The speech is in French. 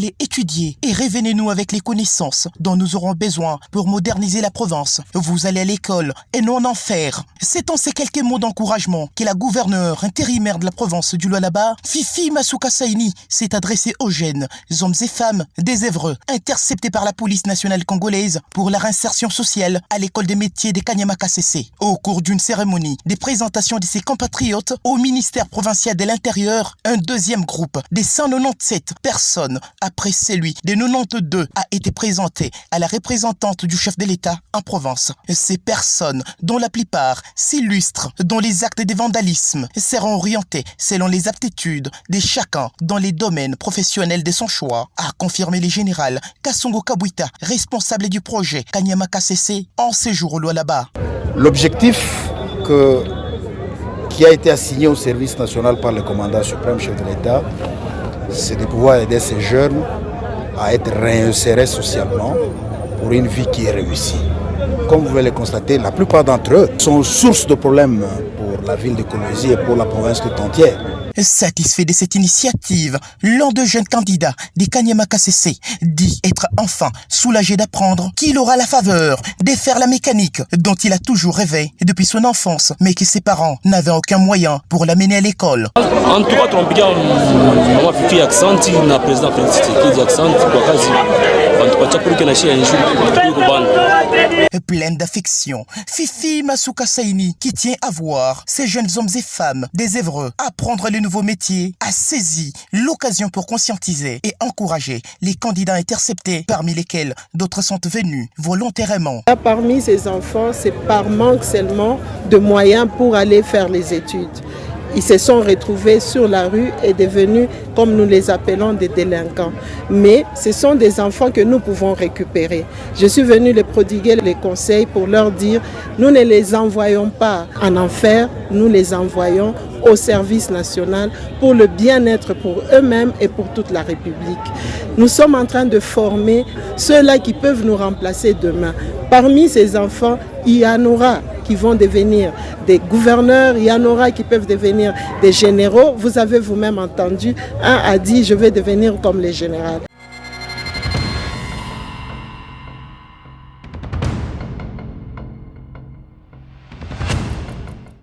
Allez étudier et révénez-nous avec les connaissances dont nous aurons besoin pour moderniser la province. Vous allez à l'école et non en enfer. C'est en ces quelques mots d'encouragement que la gouverneure intérimaire de la province du Lualaba, Fifi Masuka Saini, s'est adressée aux jeunes, hommes et femmes des Évreux, interceptés par la police nationale congolaise pour leur insertion sociale à l'école des métiers de Kanyama-Kasese. Au cours d'une cérémonie des présentations de ses compatriotes au ministère provincial de l'Intérieur, un deuxième groupe des 197 personnes après celui des 92 a été présenté à la représentante du chef de l'État en province. Ces personnes, dont la plupart s'illustrent dans les actes de vandalisme, seront orientées selon les aptitudes de chacun dans les domaines professionnels de son choix, a confirmé le général Kassongo Kabwita, responsable du projet Kanyama-Kasese en séjour au Lualaba. L'objectif qui a été assigné au service national par le commandant suprême chef de l'État, c'est de pouvoir aider ces jeunes à être réinsérés socialement pour une vie qui est réussie. Comme vous pouvez le constater, la plupart d'entre eux sont source de problèmes pour la ville de Kolwezi et pour la province tout entière. Satisfait de cette initiative, l'un des jeunes candidats des Kanyama-Kasese dit être enfin soulagé d'apprendre qu'il aura la faveur de faire la mécanique dont il a toujours rêvé depuis son enfance, mais que ses parents n'avaient aucun moyen pour l'amener à l'école. En tout cas, tunapiga mama Fifi aksanti na président Félix Tshisekedi aksanti kwa kazi bantu chapuruke na shia injuri kubanda. Pleine d'affection, Fifi Masuka Saini, qui tient à voir ces jeunes hommes et femmes des Évreux apprendre les nouveaux métiers, a saisi l'occasion pour conscientiser et encourager les candidats interceptés, parmi lesquels d'autres sont venus volontairement. Parmi ces enfants, c'est par manque seulement de moyens pour aller faire les études. Ils se sont retrouvés sur la rue et devenus, comme nous les appelons, des délinquants. Mais ce sont des enfants que nous pouvons récupérer. Je suis venu les prodiguer les conseils pour leur dire, nous ne les envoyons pas en enfer, nous les envoyons au service national pour le bien-être pour eux-mêmes et pour toute la République. Nous sommes en train de former ceux-là qui peuvent nous remplacer demain. Parmi ces enfants, il y en aura qui vont devenir des gouverneurs, il y en aura qui peuvent devenir des généraux. Vous avez vous-même entendu, un a dit « je vais devenir comme les généraux ».